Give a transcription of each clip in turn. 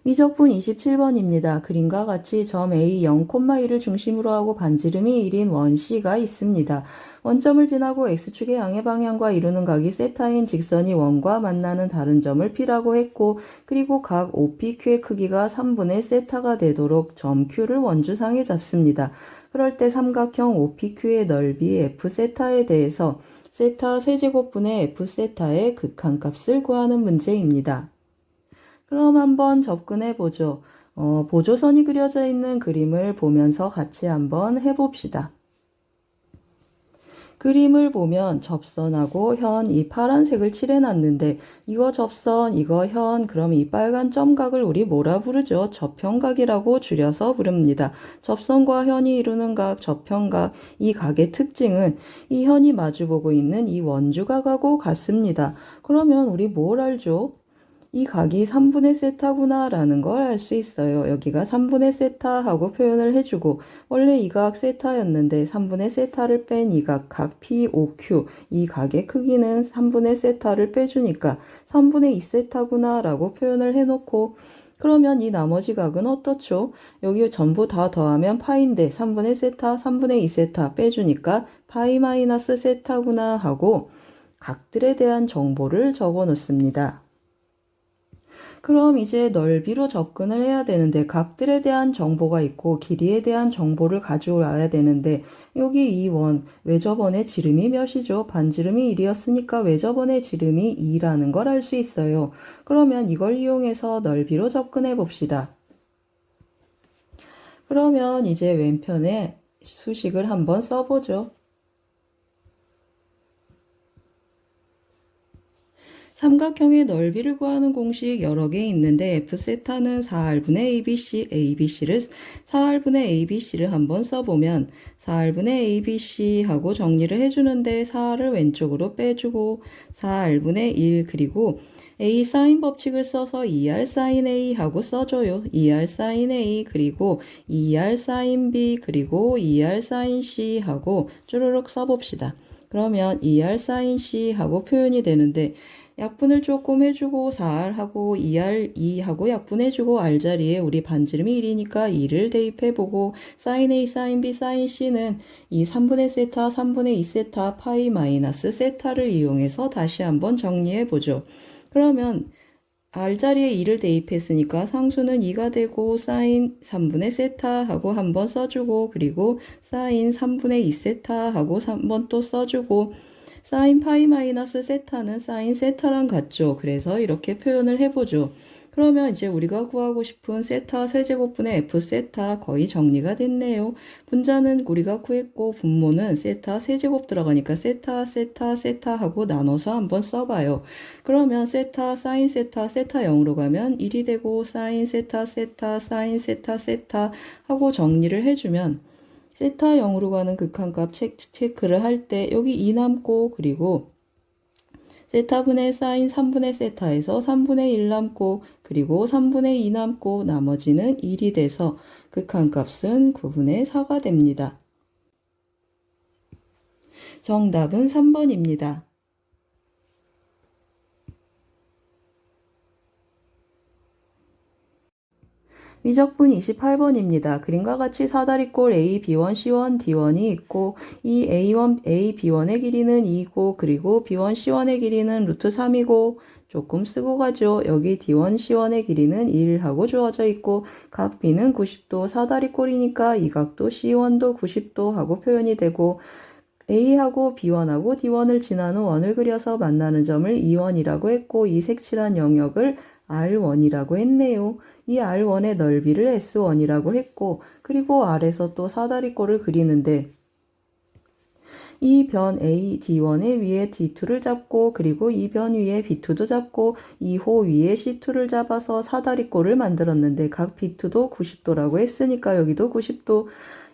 미적분 27번입니다. 그림과 같이 점 A 0,1을 중심으로 하고 반지름이 1인 원C가 있습니다. 원점을 지나고 X축의 양의 방향과 이루는 각이 세타인 직선이 원과 만나는 다른 점을 P라고 했고, 그리고 각 OPQ의 크기가 3분의 세타가 되도록 점 Q를 원주상에 잡습니다. 그럴 때 삼각형 OPQ의 넓이 F세타에 대해서 세타 세제곱분의 F세타의 극한값을 구하는 문제입니다. 그럼 한번 접근해 보죠. 보조선이 그려져 있는 그림을 보면서 같이 한번 해봅시다. 그림을 보면 접선하고 현 이 파란색을 칠해놨는데 이거 접선, 이거 현, 그럼 이 빨간 점각을 우리 뭐라 부르죠? 접현각이라고 줄여서 부릅니다. 접선과 현이 이루는 각, 접현각, 이 각의 특징은 이 현이 마주보고 있는 이 원주각하고 같습니다. 그러면 우리 뭘 알죠? 이 각이 3분의 세타구나 라는 걸 알 수 있어요. 여기가 3분의 세타 하고 표현을 해주고, 원래 이 각 세타였는데 3분의 세타를 뺀 이 각 POQ, 이 각의 크기는 3분의 세타를 빼주니까 3분의 2세타구나 라고 표현을 해놓고, 그러면 이 나머지 각은 어떻죠? 여기 전부 다 더하면 파인데 3분의 세타, 3분의 2세타 빼주니까 파이 마이너스 세타구나 하고 각들에 대한 정보를 적어 놓습니다. 그럼 이제 넓이로 접근을 해야 되는데 각들에 대한 정보가 있고 길이에 대한 정보를 가져와야 되는데 여기 이 원, 외접원의 지름이 몇이죠? 반지름이 1이었으니까 외접원의 지름이 2라는 걸 알 수 있어요. 그러면 이걸 이용해서 넓이로 접근해 봅시다. 그러면 이제 왼편에 수식을 한번 써보죠. 삼각형의 넓이를 구하는 공식 여러 개 있는데 F세타는 4R분의 ABC, ABC를 4R분의 ABC를 한번 써보면 4R분의 ABC 하고 정리를 해주는데 4R을 왼쪽으로 빼주고 4R분의 1 그리고 A 사인 법칙을 써서 2R 사인 A 하고 써줘요. 2R 사인 A 그리고 2R 사인 B 그리고 2R 사인 C 하고 쭈르륵 써봅시다. 그러면 2R 사인 C 하고 표현이 되는데 약분을 조금 해주고 4R 하고 2R 2 하고 약분해주고 R 자리에 우리 반지름이 1이니까 2를 대입해보고 사인 A, 사인 B, 사인 C는 이 3분의 세타, 3분의 2세타, 파이 마이너스 세타를 이용해서 다시 한번 정리해보죠. 그러면 R 자리에 2를 대입했으니까 상수는 2가 되고 사인 3분의 세타 하고 한번 써주고 그리고 사인 3분의 2세타 하고 한번 또 써주고 사인 파이 마이너스 세타는 사인 세타랑 같죠. 그래서 이렇게 표현을 해보죠. 그러면 이제 우리가 구하고 싶은 세타 세제곱분의 F 세타 거의 정리가 됐네요. 분자는 우리가 구했고 분모는 세타 세제곱 들어가니까 세타 세타 세타 하고 나눠서 한번 써봐요. 그러면 세타 사인 세타 세타 0으로 가면 1이 되고 사인 세타 세타 사인 세타 세타 하고 정리를 해주면 세타 0으로 가는 극한값 체크를 할 때 여기 2 남고 그리고 세타분의 사인 3분의 세타에서 3분의 1 남고 그리고 3분의 2 남고 나머지는 1이 돼서 극한값은 9분의 4가 됩니다. 정답은 3번입니다. 미적분 28번입니다. 그림과 같이 사다리꼴 A, B1, C1, D1이 있고 이 A1, A, B1의 길이는 2고 그리고 B1, C1의 길이는 루트 3이고 조금 쓰고 가죠. 여기 D1, C1의 길이는 1하고 주어져 있고 각 B는 90도 사다리꼴이니까 이 각도 C1도 90도 하고 표현이 되고 A하고 B1하고 D1을 지난 후 원을 그려서 만나는 점을 E1이라고 했고 이 색칠한 영역을 R1이라고 했네요. 이 R1의 넓이를 S1이라고 했고 그리고 R에서 또 사다리꼴을 그리는데 이 변 A, D1의 위에 D2를 잡고 그리고 이 변 위에 B2도 잡고 2호 위에 C2를 잡아서 사다리꼴을 만들었는데 각 B2도 90도라고 했으니까 여기도 90도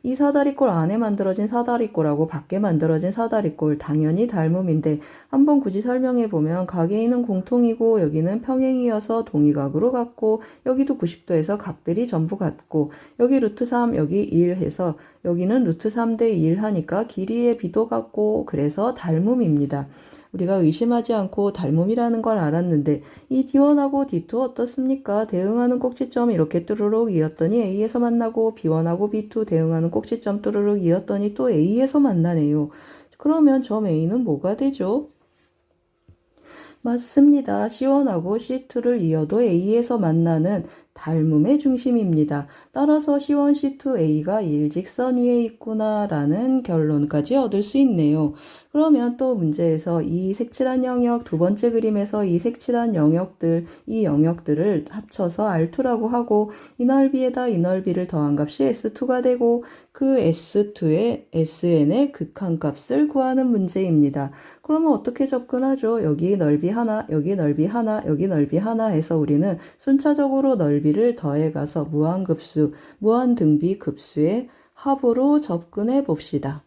이 사다리꼴 안에 만들어진 사다리꼴하고 밖에 만들어진 사다리꼴 당연히 닮음인데 한번 굳이 설명해보면 각에 있는 공통이고 여기는 평행이어서 동의각으로 같고 여기도 90도에서 각들이 전부 같고 여기 루트 3 여기 1 해서 여기는 루트 3 대 1 하니까 길이의 비도 같고 그래서 닮음입니다. 우리가 의심하지 않고 닮음이라는 걸 알았는데 이 D1하고 D2 어떻습니까? 대응하는 꼭지점 이렇게 뚜루룩 이었더니 A에서 만나고 B1하고 B2 대응하는 꼭지점 뚜루룩 이었더니 또 A에서 만나네요. 그러면 점 A는 뭐가 되죠? 맞습니다. C1하고 C2를 이어도 A에서 만나는 닮음의 중심입니다. 따라서 C1, C2, A가 일직선 위에 있구나 라는 결론까지 얻을 수 있네요. 그러면 또 문제에서 이 색칠한 영역, 두 번째 그림에서 이 색칠한 영역들, 이 영역들을 합쳐서 R2라고 하고 이 넓이에다 이 넓이를 더한 값이 S2가 되고 그 S2의 SN의 극한값을 구하는 문제입니다. 그러면 어떻게 접근하죠? 여기 넓이 하나, 여기 넓이 하나, 여기 넓이 하나 해서 우리는 순차적으로 넓이를 더해가서 무한급수, 무한등비 급수의 합으로 접근해 봅시다.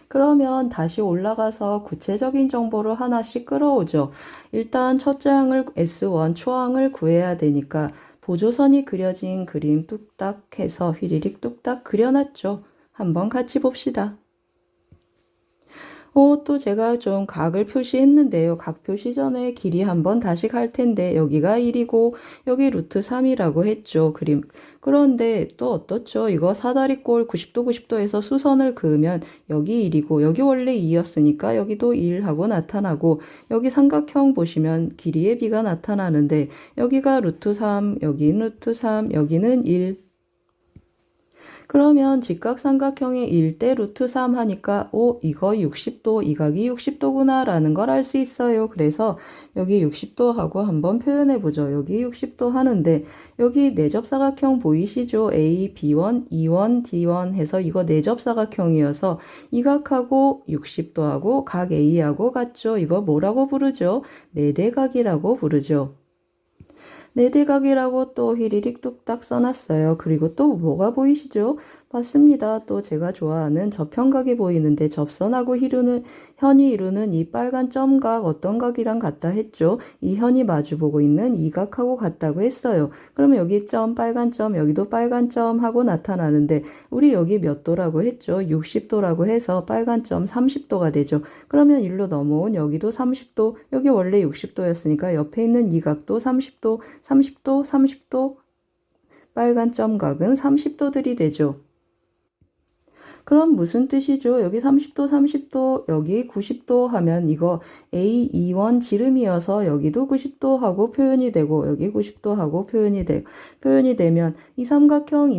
그러면 다시 올라가서 구체적인 정보를 하나씩 끌어오죠. 일단 첫째 항을 S1 초항을 구해야 되니까 보조선이 그려진 그림 뚝딱 해서 휘리릭 뚝딱 그려놨죠. 한번 같이 봅시다. 또 제가 좀 각을 표시했는데요. 각 표시 전에 길이 한번 다시 갈 텐데 여기가 1이고 여기 루트 3이라고 했죠. 그림. 그런데 또 어떻죠? 이거 사다리꼴 90도 90도에서 수선을 그으면 여기 1이고 여기 원래 2였으니까 여기도 1하고 나타나고 여기 삼각형 보시면 길이의 비가 나타나는데 여기가 루트 3, 여기는 루트 3, 여기는 1. 그러면 직각삼각형의 1대 루트 3 하니까 이거 60도, 이 각이 60도구나 라는 걸 알 수 있어요. 그래서 여기 60도 하고 한번 표현해 보죠. 여기 60도 하는데 여기 내접사각형 보이시죠? A, B1, E1, D1 해서 이거 내접사각형이어서 이 각하고 60도하고 각 A하고 같죠? 이거 뭐라고 부르죠? 내대각이라고 부르죠. 네대각이라고 또 휘리릭 뚝딱 써놨어요. 그리고 또 뭐가 보이시죠? 맞습니다. 또 제가 좋아하는 저평각이 보이는데 접선하고 현이 이루는 이 빨간 점각 어떤 각이랑 같다 했죠? 이 현이 마주보고 있는 이 각하고 같다고 했어요. 그러면 여기 점, 빨간 점, 여기도 빨간 점 하고 나타나는데 우리 여기 몇 도라고 했죠? 60도라고 해서 빨간 점 30도가 되죠. 그러면 일로 넘어온 여기도 30도, 여기 원래 60도였으니까 옆에 있는 이 각도 30도, 30도, 30도, 빨간 점각은 30도들이 되죠. 그럼 무슨 뜻이죠? 여기 30도, 30도, 여기 90도 하면 이거 A21 지름이어서 여기도 90도 하고 표현이 되고 여기 90도 하고 표현이 되면 이 삼각형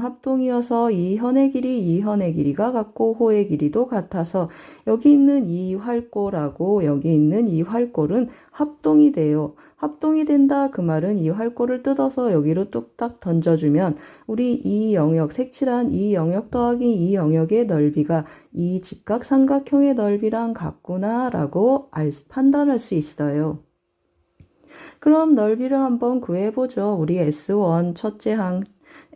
합동이어서 이 현의 길이가 같고 호의 길이도 같아서 여기 있는 이 활골하고 여기 있는 이 활골은 합동이 돼요. 합동이 된다 그 말은 이 활골을 뜯어서 여기로 뚝딱 던져주면 우리 이 영역 색칠한 이 영역 더하기 이 영역의 넓이가 이 직각삼각형의 넓이랑 같구나 라고 판단할 수 있어요. 그럼 넓이를 한번 구해보죠. 우리 S1 첫째 항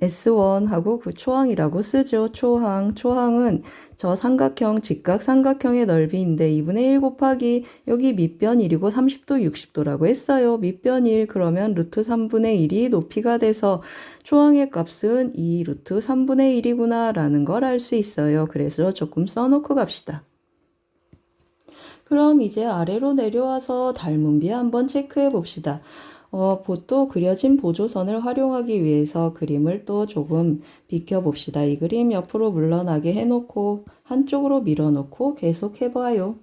S1하고 그 초항이라고 쓰죠. 초항은 저 삼각형, 직각삼각형의 넓이인데 2분의 1 곱하기 여기 밑변 1이고 30도, 60도라고 했어요. 밑변 1 그러면 루트 3분의 1이 높이가 돼서 초항의 값은 2 루트 3분의 1이구나 라는 걸 알 수 있어요. 그래서 조금 써놓고 갑시다. 그럼 이제 아래로 내려와서 닮은 비 한번 체크해 봅시다. 또 그려진 보조선을 활용하기 위해서 그림을 또 조금 비켜봅시다. 이 그림 옆으로 물러나게 해놓고 한쪽으로 밀어놓고 계속 해봐요.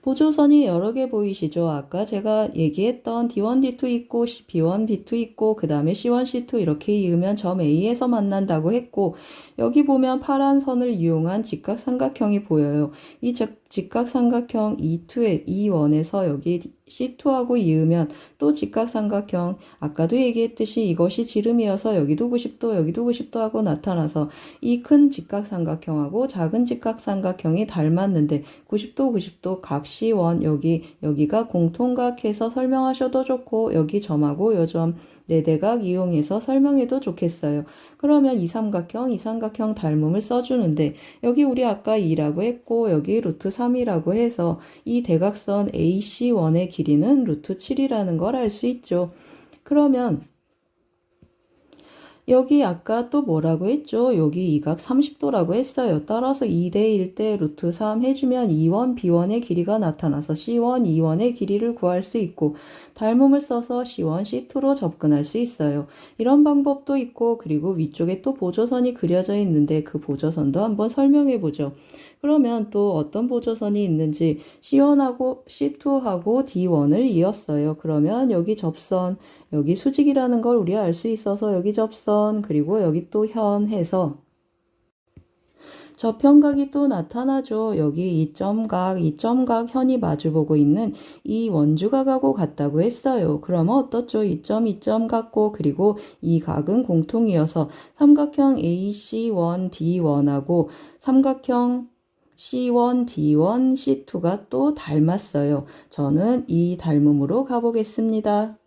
보조선이 여러 개 보이시죠? 아까 제가 얘기했던 D1, D2 있고 B1, B2 있고 그 다음에 C1, C2 이렇게 이으면 점 A에서 만난다고 했고 여기 보면 파란 선을 이용한 직각삼각형이 보여요. 이 직각삼각형 E1에서 여기 C2하고 이으면 또 직각삼각형 아까도 얘기했듯이 이것이 지름이어서 여기도 90도 여기도 90도 하고 나타나서 이 큰 직각삼각형하고 작은 직각삼각형이 닮았는데 90도 90도 각 C1 여기가 공통각해서 설명하셔도 좋고 여기 점하고 요 점 네대각 이용해서 설명해도 좋겠어요. 그러면 이 삼각형 닮음을 써주는데 여기 우리 아까 2라고 했고 여기 루트 3이라고 해서 이 대각선 AC1의 길이는 루트 7이라는 걸 알 수 있죠. 그러면 여기 아까 또 뭐라고 했죠? 여기 이 각 30도라고 했어요. 따라서 2대 1대 루트 3 해주면 2원, B원의 길이가 나타나서 C원, 2원의 길이를 구할 수 있고 닮음을 써서 C1, C2로 접근할 수 있어요. 이런 방법도 있고 그리고 위쪽에 또 보조선이 그려져 있는데 그 보조선도 한번 설명해 보죠. 그러면 또 어떤 보조선이 있는지 C1하고 C2하고 D1을 이었어요. 그러면 여기 접선, 여기 수직이라는 걸 우리가 알 수 있어서 여기 접선, 그리고 여기 또 현 해서 저편각이 또 나타나죠. 여기 이 점각 현이 마주보고 있는 이 원주각하고 같다고 했어요. 그러면 어떻죠? 이 점 같고 그리고 이 각은 공통이어서 삼각형 AC1, D1하고 삼각형 C1, D1, C2가 또 닮았어요. 저는 이 닮음으로 가보겠습니다.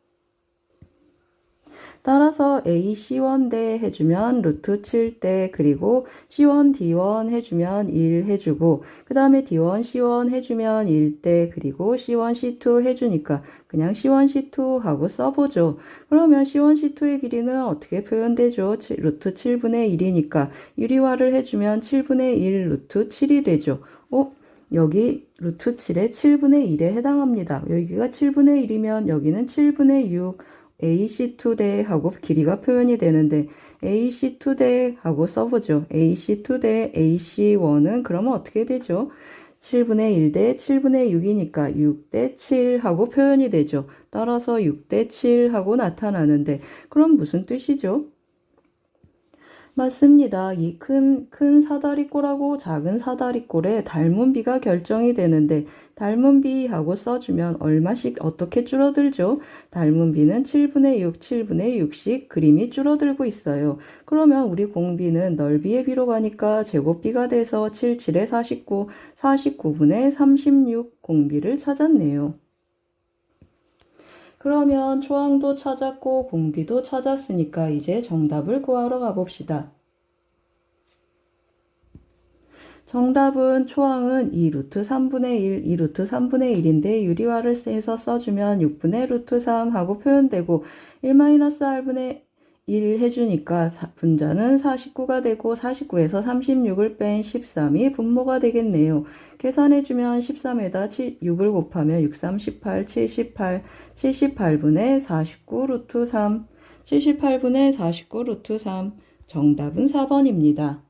따라서 A, C1대 해주면 루트 7대 그리고 C1, D1 해주면 1 해주고 그 다음에 D1, C1 해주면 1대 그리고 C1, C2 해주니까 그냥 C1, C2 하고 써보죠. 그러면 C1, C2의 길이는 어떻게 표현되죠? 루트 7분의 1이니까 유리화를 해주면 7분의 1 루트 7이 되죠. 여기 루트 7에 7분의 1에 해당합니다. 여기가 7분의 1이면 여기는 7분의 6 AC2대 하고 길이가 표현이 되는데 AC2대 하고 써보죠. AC2대 AC1은 그러면 어떻게 되죠? 7분의 1대 7분의 6이니까 6대 7 하고 표현이 되죠. 따라서 6대 7 하고 나타나는데 그럼 무슨 뜻이죠? 맞습니다. 이 큰 사다리꼴하고 작은 사다리꼴에 닮은 비가 결정이 되는데 닮은 비하고 써주면 얼마씩 어떻게 줄어들죠? 닮은 비는 7분의 6, 7분의 6씩 그림이 줄어들고 있어요. 그러면 우리 공비는 넓이의 비로 가니까 제곱비가 돼서 7, 7에 49, 49분의 36 공비를 찾았네요. 그러면 초항도 찾았고 공비도 찾았으니까 이제 정답을 구하러 가봅시다. 정답은 초항은 2 루트 3분의 1, 2 루트 3분의 1인데 유리화를 해서 써주면 6분의 루트 3 하고 표현되고 1-r분의 1 해주니까 분자는 49가 되고 49에서 36을 뺀 13이 분모가 되겠네요. 계산해주면 13에다 6을 곱하면 6, 3, 18, 78, 78분의 49 루트 3, 78분의 49 루트 3, 정답은 4번입니다.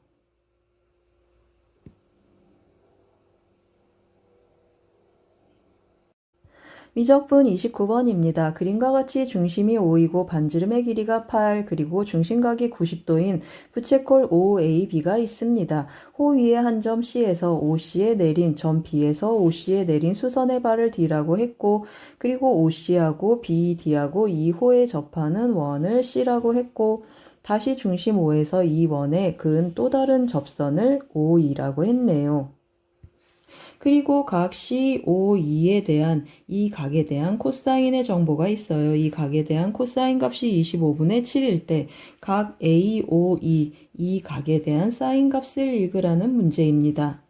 미적분 29번입니다. 그림과 같이 중심이 5이고 반지름의 길이가 8 그리고 중심각이 90도인 부채꼴 OAB가 있습니다. 호 위에 한 점 C에서 OC에 내린 점 B에서 OC에 내린 수선의 발을 D라고 했고 그리고 OC하고 BD하고 이 호에 접하는 원을 C라고 했고 다시 중심 O에서 이 원에 그은 또 다른 접선을 OE라고 했네요. 그리고 각 COE에 대한 이 각에 대한 코사인의 정보가 있어요. 이 각에 대한 코사인 값이 25분의 7일 때 각 AOE 이 각에 대한 사인 값을 읽으라는 문제입니다.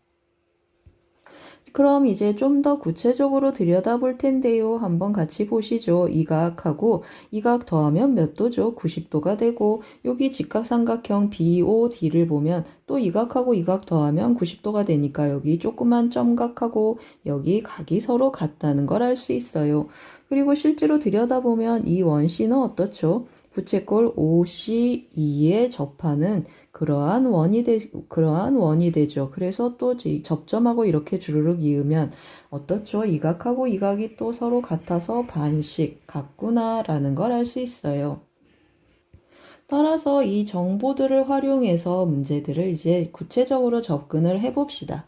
그럼 이제 좀 더 구체적으로 들여다볼 텐데요. 한번 같이 보시죠. 이 각하고 이 각 더하면 몇 도죠? 90도가 되고 여기 직각삼각형 BOD를 보면 또 이 각하고 이 각 더하면 90도가 되니까 여기 조그만 점각하고 여기 각이 서로 같다는 걸 알 수 있어요. 그리고 실제로 들여다보면 이 원C는 어떻죠? 부채꼴 OC2에 접하는 그러한 원이 되죠. 그래서 또 접점하고 이렇게 주르륵 이으면 어떻죠? 이 각하고 이 각이 또 서로 같아서 반씩 같구나라는 걸 알 수 있어요. 따라서 이 정보들을 활용해서 문제들을 이제 구체적으로 접근을 해봅시다.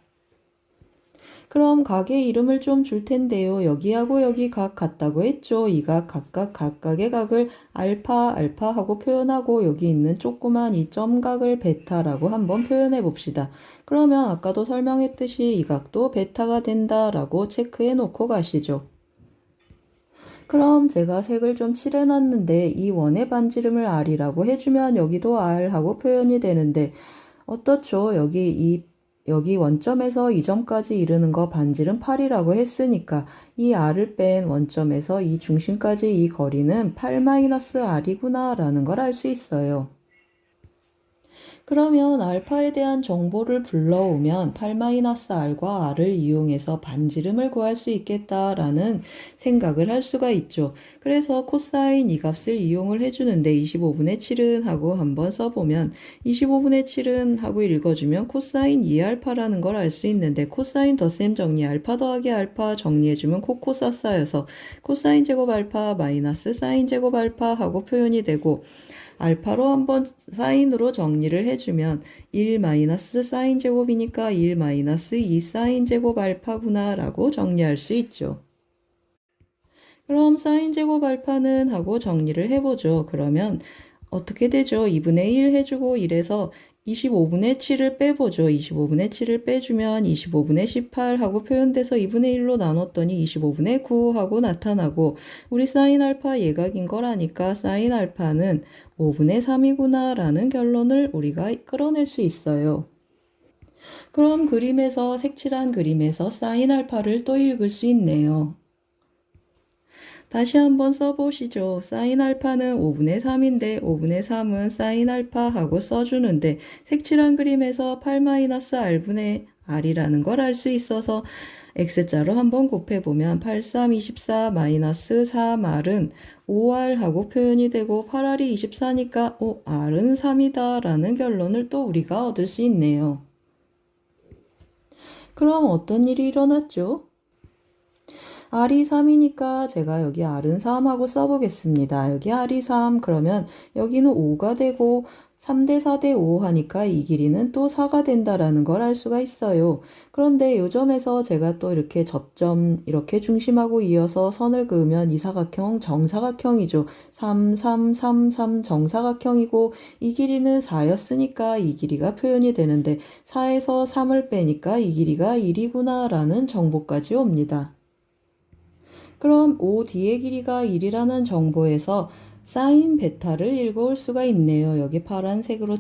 그럼 각의 이름을 좀 줄 텐데요. 여기하고 여기 각 같다고 했죠. 이 각 각각의 각을 알파 하고 표현하고 여기 있는 조그만 이 점각을 베타라고 한번 표현해 봅시다. 그러면 아까도 설명했듯이 이 각도 베타가 된다라고 체크해 놓고 가시죠. 그럼 제가 색을 좀 칠해놨는데 이 원의 반지름을 R이라고 해주면 여기도 R 하고 표현이 되는데 어떻죠? 여기 원점에서 이 점까지 이르는 거 반지름 8이라고 했으니까 이 R을 뺀 원점에서 이 중심까지 이 거리는 8-R이구나 라는 걸 알 수 있어요. 그러면 알파에 대한 정보를 불러오면 8-R과 R을 이용해서 반지름을 구할 수 있겠다라는 생각을 할 수가 있죠. 그래서 코사인 이 값을 이용을 해주는데 25분의 7은 하고 한번 써보면 25분의 7은 하고 읽어주면 코사인 2알파라는 걸 알 수 있는데 코사인 덧셈 정리 알파 더하기 알파 정리해주면 코코사 쌓여서 코사인 제곱 알파 마이너스 사인 제곱 알파 하고 표현이 되고 알파로 한번 사인으로 정리를 해주면 1 마이너스 사인 제곱이니까 1 마이너스 2 사인 제곱 알파구나 라고 정리할 수 있죠. 그럼 사인 제곱 알파는 하고 정리를 해보죠. 그러면 어떻게 되죠? 2분의 1 해주고 이래서 25분의 7을 빼보죠. 25분의 7을 빼주면 25분의 18 하고 표현돼서 2분의 1로 나눴더니 25분의 9 하고 나타나고 우리 사인 알파 예각인 거라니까 사인 알파는 5분의 3이구나 라는 결론을 우리가 끌어낼 수 있어요. 그럼 그림에서 색칠한 그림에서 사인 알파를 또 읽을 수 있네요. 다시 한번 써보시죠. 사인 알파는 5분의 3인데 5분의 3은 사인 알파 하고 써주는데 색칠한 그림에서 8-R분의 R이라는 걸 알 수 있어서 X자로 한번 곱해보면 8, 3, 24 마이너스 3R은 5R 하고 표현이 되고 8R이 24니까 R은 3이다 라는 결론을 또 우리가 얻을 수 있네요. 그럼 어떤 일이 일어났죠? R이 3이니까 제가 여기 R은 3 하고 써보겠습니다. 여기 R이 3 그러면 여기는 5가 되고 3대 4대 5 하니까 이 길이는 또 4가 된다라는 걸 알 수가 있어요. 그런데 요 점에서 제가 또 이렇게 접점 이렇게 중심하고 이어서 선을 그으면 이 사각형 정사각형이죠. 3, 3, 3, 3 정사각형이고 이 길이는 4였으니까 이 길이가 표현이 되는데 4에서 3을 빼니까 이 길이가 1이구나 라는 정보까지 옵니다. 그럼 O 뒤의 길이가 1이라는 정보에서 사인 베타를 읽어올 수가 있네요. 여기 파란색으로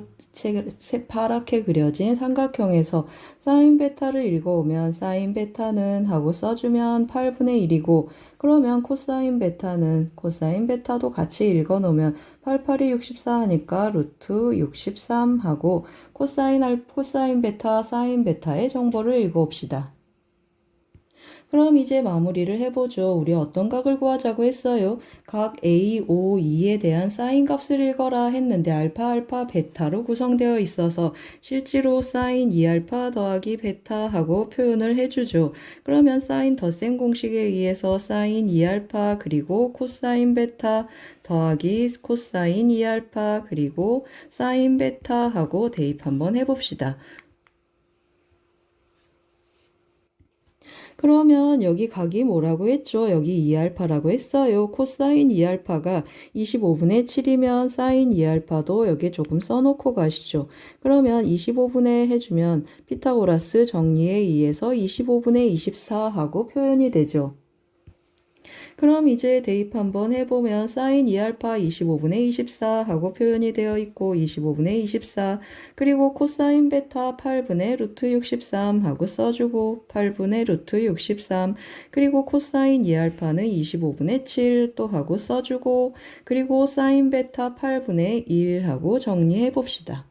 파랗게 그려진 삼각형에서 사인 베타를 읽어오면 사인 베타는 하고 써주면 8분의 1이고 그러면 코사인 베타는 코사인 베타도 같이 읽어놓으면 8, 8이 64 하니까 루트 63 하고 코사인 베타 사인 베타의 정보를 읽어옵시다. 그럼 이제 마무리를 해보죠. 우리 어떤 각을 구하자고 했어요? 각 AOE에 대한 사인 값을 읽어라 했는데 알파 베타로 구성되어 있어서 실제로 사인 2알파 더하기 베타 하고 표현을 해주죠. 그러면 사인 덧셈 공식에 의해서 사인 2알파 그리고 코사인 베타 더하기 코사인 2알파 그리고 사인 베타 하고 대입 한번 해봅시다. 그러면 여기 각이 뭐라고 했죠? 여기 2알파라고 했어요. 코사인 2알파가 25분의 7이면 사인 2알파도 여기 조금 써놓고 가시죠. 그러면 25분의 해주면 피타고라스 정리에 의해서 25분의 24 하고 표현이 되죠. 그럼 이제 대입 한번 해보면 사인 2알파 25분의 24 하고 표현이 되어 있고 25분의 24 그리고 코사인 베타 8분의 루트 63 하고 써주고 8분의 루트 63 그리고 코사인 2알파는 25분의 7 또 하고 써주고 그리고 사인 베타 8분의 1 하고 정리해 봅시다.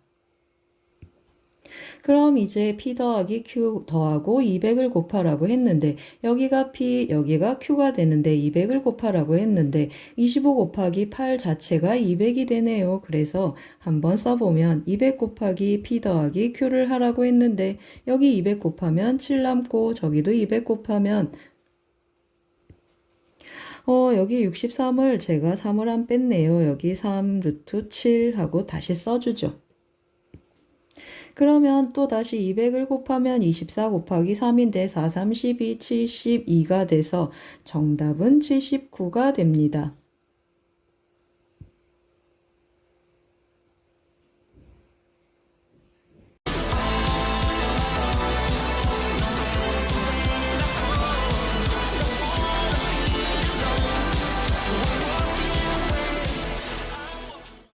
그럼 이제 P 더하기 Q 더하고 200을 곱하라고 했는데 여기가 P 여기가 Q가 되는데 200을 곱하라고 했는데 25 곱하기 8 자체가 200이 되네요. 그래서 한번 써보면 200 곱하기 P 더하기 Q를 하라고 했는데 여기 200 곱하면 7 남고 저기도 200 곱하면 여기 63을 제가 3을 안 뺐네요. 여기 3 루트 7 하고 다시 써주죠. 그러면 또 다시 200을 곱하면 24 곱하기 3인데 4, 32, 72가 돼서 정답은 79가 됩니다.